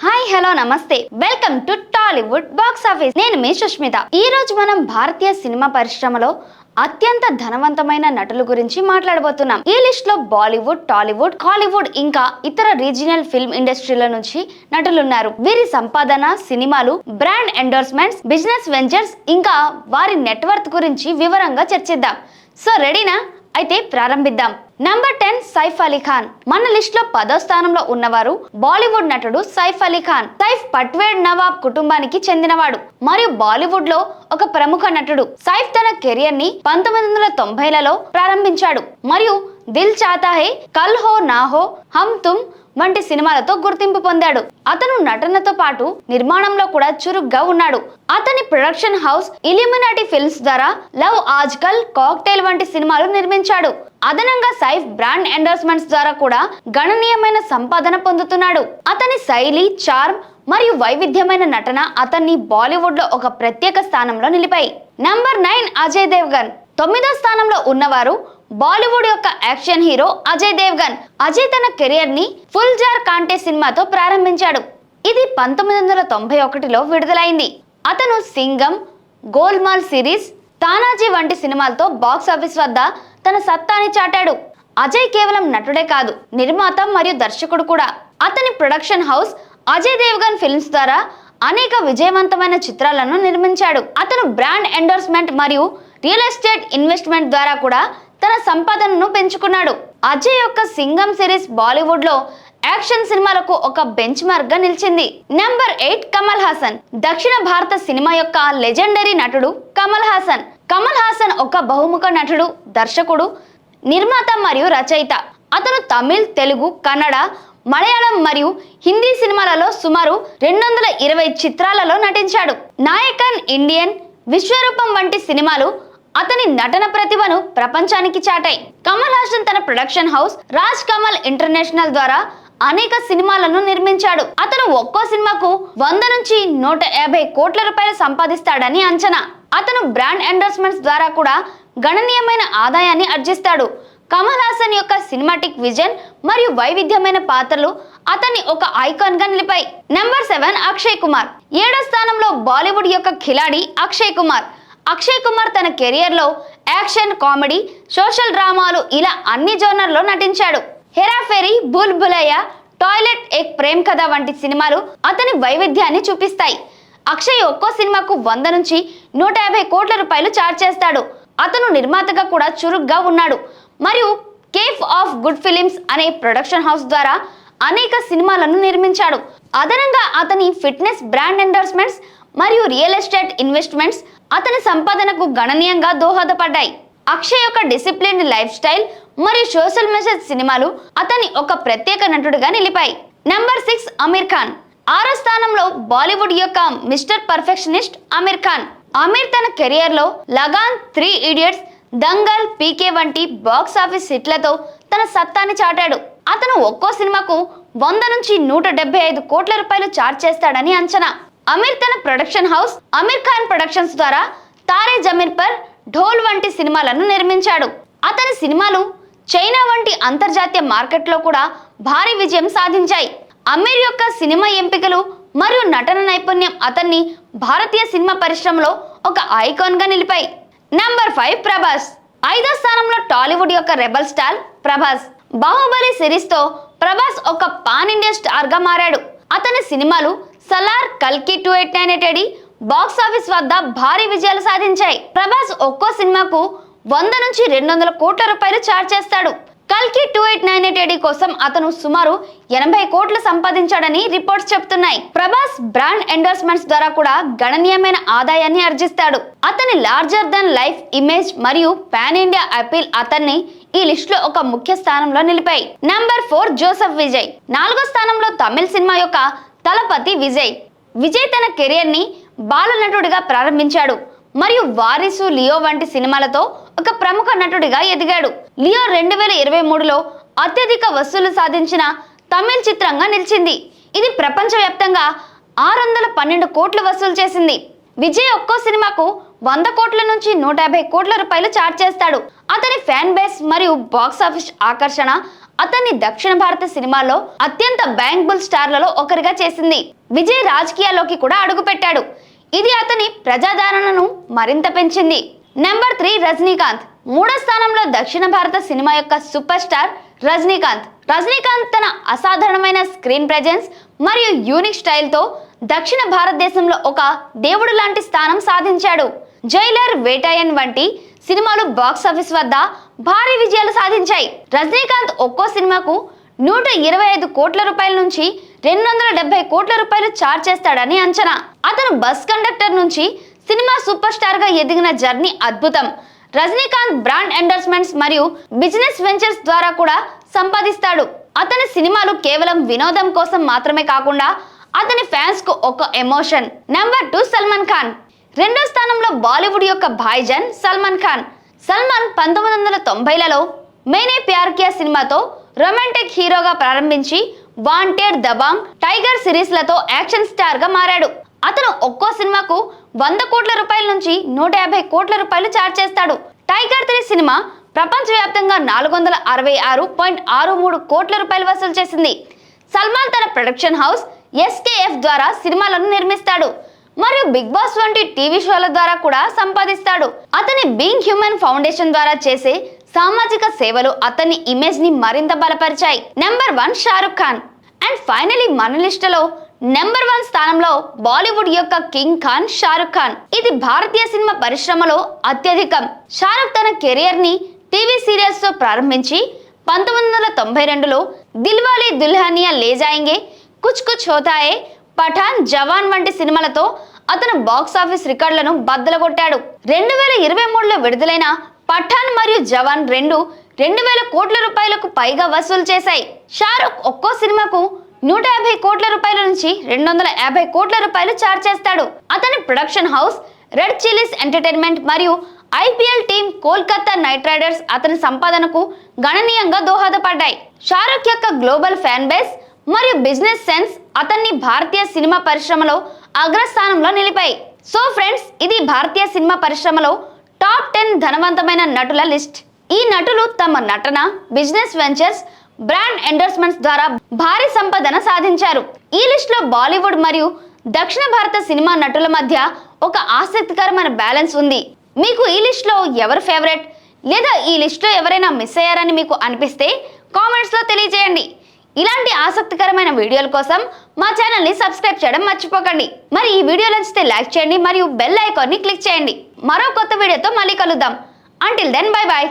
Hi hello నమస్తే welcome to Tollywood box office. నేను మీ సుష్మిత. ఈ రోజు మనం భారతీయ సినిమా పరిశ్రమలో అత్యంత ధనవంతమైన నటుల గురించి మాట్లాడబోతున్నాం. ఈ లిస్ట్ లో బాలీవుడ్, టాలీవుడ్, హాలీవుడ్ ఇంకా ఇతర రీజియనల్ ఫిల్మ్ ఇండస్ట్రీల నుంచి నటులున్నారు. వీరి సంపాదన, సినిమాలు, బ్రాండ్ ఎండోర్స్మెంట్స్, బిజినెస్ వెంచర్స్ ఇంకా వారి నెట్వర్త్ గురించి వివరంగా చర్చిద్దాం. సో రెడీనా? అయితే ప్రారంభిద్దాం. నంబర్ 10 సైఫ్ అలీ ఖాన్. మన లిస్ట్ లో 10వ స్థానంలో ఉన్నవారు బాలీవుడ్ నటుడు సైఫ్ అలీ ఖాన్. సైఫ్ పట్వేడ్ నవాబ్ కుటుంబానికి చెందినవాడు మరియు బాలీవుడ్ లో ఒక ప్రముఖ నటుడు. సైఫ్ తన కెరియర్ ని 1990లలో ప్రారంభించాడు మరియు దిల్ చాతా హై, కల్ హో నా హో, హమ్ తుమ్ వంటి సినిమాలతో గుర్తింపు పొందాడు. అతను నటనతో పాటు నిర్మాణంలో కూడా చురుగ్గా ఉన్నాడు. అతని ప్రొడక్షన్ హౌస్ ఇల్యూమినాటి ఫిల్మ్స్ ద్వారా లవ్ ఆజ్కల్, కాక్టైల్ వంటి సినిమాలు నిర్మించాడు. అదనంగా సైఫ్ బ్రాండ్ ఎండోర్స్మెంట్స్ ద్వారా కూడా గణనీయమైన సంపాదన పొందుతున్నాడు. అతని శైలి, చార్మ్ మరియు వైవిధ్యమైన నటన అతన్ని బాలీవుడ్ లో ఒక ప్రత్యేక స్థానంలో నిలిపాయి. నంబర్ 9 అజయ్ దేవ్గన్. 9వ స్థానంలో ఉన్నవారు బాలీవుడ్ యొక్క యాక్షన్ హీరో అజయ్ దేవ్గన్. అజయ్ తన కెరియర్ ని ఫుల్ జార్ కాంటే సినిమాతో ప్రారంభించాడు. ఇది 1991లో విడుదలైంది. అతను సింగం, గోల్మాల్ సిరీస్, తానాజీ వంటి సినిమాలతో బాక్స్ ఆఫీస్ వద్ద తన సత్తాని చాటాడు. అజయ్ కేవలం నటుడే కాదు, నిర్మాత మరియు దర్శకుడు కూడా. అతని production house Ajay Devgan films ద్వారా అనేక విజయవంతమైన చిత్రాలను నిర్మించాడు. అతను బ్రాండ్ ఎండోర్స్మెంట్ మరియు రియల్ ఎస్టేట్ ఇన్వెస్ట్మెంట్ ద్వారా కూడా తన సంపాదనను పెంచుకున్నాడు. అజయ్ యొక్క సింగం సిరీస్ బాలీవుడ్ లో యాక్షన్ సినిమాలకు ఒక బెంచ్ మార్క్ గా నిలిచింది. నంబర్ 8 కమల్ హాసన్. దక్షిణ భారత సినిమా యొక్క లెజెండరీ నటుడు కమల్ హాసన్. కమల్ హాసన్ ఒక బహుముఖ నటుడు, దర్శకుడు, నిర్మాత మరియు రచయిత. అతను తమిళ్, తెలుగు, కన్నడ, మలయాళం మరియు హిందీ సినిమాలలో సుమారు 220 చిత్రాలలో నటించాడు. నాయకన్, ఇండియన్, విశ్వరూపం వంటి సినిమాలు అతని నటన ప్రతిభను ప్రపంచానికి చాటాయి. కమల్ హాసన్ తన production house Raj Kamal international ద్వారా అనేక సినిమాలను నిర్మించాడు. అతను ఒక్కో సినిమాకు 100 నుంచి 150 కోట్ల రూపాయలు సంపాదిస్తాడని అంచనా. అతను బ్రాండ్ ఎండోర్స్మెంట్స్ ద్వారా కూడా గణనీయమైన ఆదాయాన్ని ఆర్జిస్తాడు. కమల్ హాసన్ యొక్క సినిమాటిక్ విజన్ మరియు వైవిధ్యమైన పాత్రలు అతన్ని ఒక ఐకాన్ గా నిలిపాయి. నంబర్ 7 అక్షయ్ కుమార్. 7వ స్థానంలో బాలీవుడ్ యొక్క ఖిలాడి అక్షయ్ కుమార్. అక్షయ్ కుమార్ తన కెరియర్ లో యాక్షన్, కామెడీ, సోషల్ డ్రామాలు ఇలా అన్ని జోనర్లో నటించాడు. హెరా ఫెరీ, భూల్ భులయ్యా, టాయిలెట్ ఏక్ ప్రేమ్ కథ వంటి సినిమాలు అతని వైవిధ్యాన్ని చూపిస్తాయి. అక్షయ్ ఒక్కో సినిమాకు 100 నుంచి 150 కోట్ల రూపాయలు చార్జ్ చేస్తాడు. అతను నిర్మాతగా కూడా చురుగ్గా ఉన్నాడు మరియు కేఫ్ ఆఫ్ గుడ్ ఫిలిమ్స్ అనే ప్రొడక్షన్ హౌస్ ద్వారా అనేక సినిమాలను నిర్మించాడు. అదనంగా అతని ఫిట్నెస్, బ్రాండ్ ఎండోర్స్మెంట్స్ మరియు రియల్ ఎస్టేట్ ఇన్వెస్ట్మెంట్స్ అతని సంపాదనకు గణనీయంగా దోహదపడ్డాయి. అక్షయ్ యొక్క డిసిప్లిన్ లైఫ్ స్టైల్ మరియు సోషల్ మెసేజ్ సినిమాలు అతని ఒక ప్రత్యేక నటుడిగా నిలిపాయి. నంబర్ 6 అమీర్ ఖాన్. 6వ స్థానంలో బాలీవుడ్ యొక్క మిస్టర్ పర్ఫెక్షనిస్ట్ అమీర్ ఖాన్. అమీర్ తన కెరియర్ లో లగాన్, 3 ఇడియట్స్, దంగల్, పీకే వంటి బాక్స్ ఆఫీస్ హిట్లతో తన సత్తాని చాటాడు. అతను ఒక్కో సినిమాకు 100 నుంచి 175 కోట్ల రూపాయలు చార్జ్ చేస్తాడని అంచనా. అమీర్ తన production house Aamir Khan productions ద్వారా తారే జమీన్ పర్, ఢోల్ వంటి సినిమాలను నిర్మించాడు. అతని సినిమాలు చైనా వంటి అంతర్జాతీయ మార్కెట్లో కూడా భారీ విజయం సాధించాయి. అమీర్ యొక్క సినిమా ఎంపికలు మరియు నటన నైపుణ్యం అతన్ని భారతీయ సినిమా పరిశ్రమలో ఒక ఐకాన్ గా నిలిపాయి. నంబర్ 5 ప్రభాస్. 5వ స్థానంలో టాలీవుడ్ యొక్క rebel star Prabhas. Baahubali series తో ప్రభాస్ ఒక పాన్ ఇండియా స్టార్ గా మారాడు. అతని సినిమాలు సలార్, కల్కి 2898 బాక్స్ ఆఫీస్ వద్ద భారీ విజయాలు సాధించాయి. ప్రభాస్ ఒక్కో సినిమాకు 100 నుంచి 200 కోట్ల రూపాయలు చార్జ్ చేస్తాడు. కల్కి 2898 కోసం అతను సుమారు 80 కోట్లు సంపాదించాడని రిపోర్ట్స్ చెప్తున్నాయి. ప్రభాస్ బ్రాండ్ ఎండోర్స్మెంట్స్ ద్వారా కూడా గణనీయమైన ఆదాయాన్ని ఆర్జిస్తాడు. అతని లార్జర్ దన్ లైఫ్ ఇమేజ్ మరియు పాన్ ఇండియా అపీల్ అతన్ని ఈ లిస్ట్ లో ఒక ముఖ్య స్థానంలో నిలిపాయి. Number 4 Joseph Vijay. 4వ స్థానంలో తమిళ సినిమా యొక్క తలపతి విజయ్. విజయ్ తన కెరియర్ ని బాల నటుడిగా ప్రారంభించాడు మరియు వారిసు, లియో వంటి సినిమాలతో ఒక ప్రముఖ నటుడిగా ఎదిగాడు. లియో 2023లో అత్యధిక వసూలు సాధించిన తమిళ్ చిత్రంగా నిలిచింది. ఇది ప్రపంచవ్యాప్తంగా 612 కోట్లు వసూలు చేసింది. విజయ్ ఒక్కో సినిమాకు 100 కోట్ల నుంచి 150 కోట్ల రూపాయలు చార్జ్ చేస్తాడు. అతని ఫ్యాన్ బేస్ మరియు బాక్స్ ఆఫీస్ ఆకర్షణ అతన్ని దక్షిణ భారత సినిమాలో అత్యంత బ్యాంకబుల్ స్టార్లలో ఒకరిగా చేసింది. విజయ్ రాజకీయాల్లోకి కూడా అడుగుపెట్టాడు. ఇది అతని ప్రజాదరణను మరింత పెంచింది. నెంబర్ 3 రజనీకాంత్. మూడో స్థానంలో దక్షిణ భారత సినిమా యొక్క సూపర్ స్టార్ రజనీకాంత్. రజనీకాంత్ తన అసాధారణమైన స్క్రీన్ ప్రెజెన్స్ మరియు యూనిక్ స్టైల్తో దక్షిణ భారతదేశంలో ఒక దేవుడు లాంటి స్థానం సాధించాడు. జైలర్, వేటాయన్ వంటి సినిమాలు బాక్స్ ఆఫీస్ వద్ద భారీ విజయాలు సాధించాయి. రజనీకాంత్ ఒక్కో సినిమాకు 125 కోట్ల రూపాయల నుంచి 270 కోట్ల రూపాయలు చార్జ్ చేస్తాడని అంచనా. అతను బస్ కండక్టర్ నుంచి సినిమా సూపర్ స్టార్ గా ఎదిగిన జర్నీ అద్భుతం. రజనీకాంత్ బ్రాండ్ ఎండోర్స్మెంట్స్ మరియు బిజినెస్ వెంచర్స్ ద్వారా కూడా సంపాదిస్తాడు. అతని సినిమాలు కేవలం వినోదం కోసం మాత్రమే కాకుండా అతని ఫ్యాన్స్ కు ఒక ఎమోషన్. నెంబర్ 2 సల్మాన్ ఖాన్. రెండో స్థానంలో బాలీవుడ్ యొక్క భాయిజాన్ సల్మాన్ ఖాన్. సల్మాన్ 1990లలో మేనే ప్యార్ కియా సినిమాతో రొమాంటిక్ హీరోగా ప్రారంభించి వాంటెడ్, దబాంగ్, టైగర్ సిరీస్లతో యాక్షన్ స్టార్ గా మారాడు. అతను ఒక్కో సినిమాకు 100 కోట్ల రూపాయల నుంచి 150 కోట్ల రూపాయలు చార్జ్ చేస్తాడు. టైగర్ 3 సినిమా ప్రపంచవ్యాప్తంగా 466.63 కోట్ల రూపాయలు వసూలు చేసింది. సల్మాన్ తన ప్రొడక్షన్ హౌస్ SKF ద్వారా సినిమాలను నిర్మిస్తాడు మరియు బిగ్ బాస్ వంటి టీవీ షోల ద్వారా కూడా సంపాదిస్తాడు. అతని బీయింగ్ హ్యూమన్ ఫౌండేషన్ ద్వారా చేసే సామాజిక సేవలు అతని ఇమేజ్ ని మరింత బలపరిచాయి. Number 1 Shahrukh Khan. And finally మన లిస్టులో నెంబర్ 1 స్థానంలో బాలీవుడ్ యొక్క కింగ్ ఖాన్ షారుఖ్ ఖాన్. ఇది భారతీయ సినిమా పరిశ్రమలో అత్యధికం. షారుఖ్ తన కెరియర్ ని టీవీ సీరియల్స్ తో ప్రారంభించి 1992లో దిల్వాలే దుల్హనియా లే జాయేంగే, కుచ్ కుచ్ హోతా హై, పఠాన్, జవాన్ వంటి సినిమాలతో అతను బాక్స్ ఆఫీస్ రికార్డులను బద్దలగొట్టాడు. 2023లో విడుదలైన పఠాన్ మరియు జవాన్ 2,000 కోట్ల రూపాయలకు పైగా వసూలు చేశాయి. షారుఖ్ ఒక్కో సినిమాకు 150 కోట్ల రూపాయల నుంచి 250 కోట్ల రూపాయలు చార్జ్ చేస్తాడు. అతని production house red chillies entertainment మరియు IPL team Kolkata night riders అతని సంపాదనకు గణనీయంగా దోహదపడ్డాయి. షారుఖ్ యొక్క గ్లోబల్ ఫ్యాన్ బేస్ మరియు బిజినెస్ సెన్స్ అతన్ని భారతీయ సినిమా పరిశ్రమలో అగ్రస్థానంలో నిలిపాయి. సో ఫ్రెండ్స్, ఇది భారతీయ సినిమా పరిశ్రమలో టాప్ 10 ధనవంతమైన నటుల లిస్ట్. ఈ నటులు తమ నటన, బిజినెస్ వెంచర్స్, బ్రాండ్ ఎండోర్స్మెంట్స్ ద్వారా భారీ సంపదన సాధించారు. ఈ లిస్ట్ లో బాలీవుడ్ మరియు దక్షిణ భారత సినిమా నటుల మధ్య ఒక ఆసక్తికరమైన బ్యాలెన్స్ ఉంది. మీకు ఈ లిస్ట్ లో ఎవరు ఫేవరెట్, లేదా ఈ లిస్ట్ లో ఎవరైనా మిస్ అయ్యారని మీకు అనిపిస్తే కామెంట్స్ లో తెలియజేయండి. ఇలాంటి ఆసక్తికరమైన వీడియోల కోసం మా ఛానల్ ని సబ్స్క్రైబ్ చేయడం మర్చిపోకండి. మరి ఈ వీడియో నచ్చితే లైక్ చేయండి మరియు బెల్ ఐకాన్ ని క్లిక్ చేయండి. మరో కొత్త వీడియోతో మళ్ళీ కలుద్దాం. Until then, bye bye.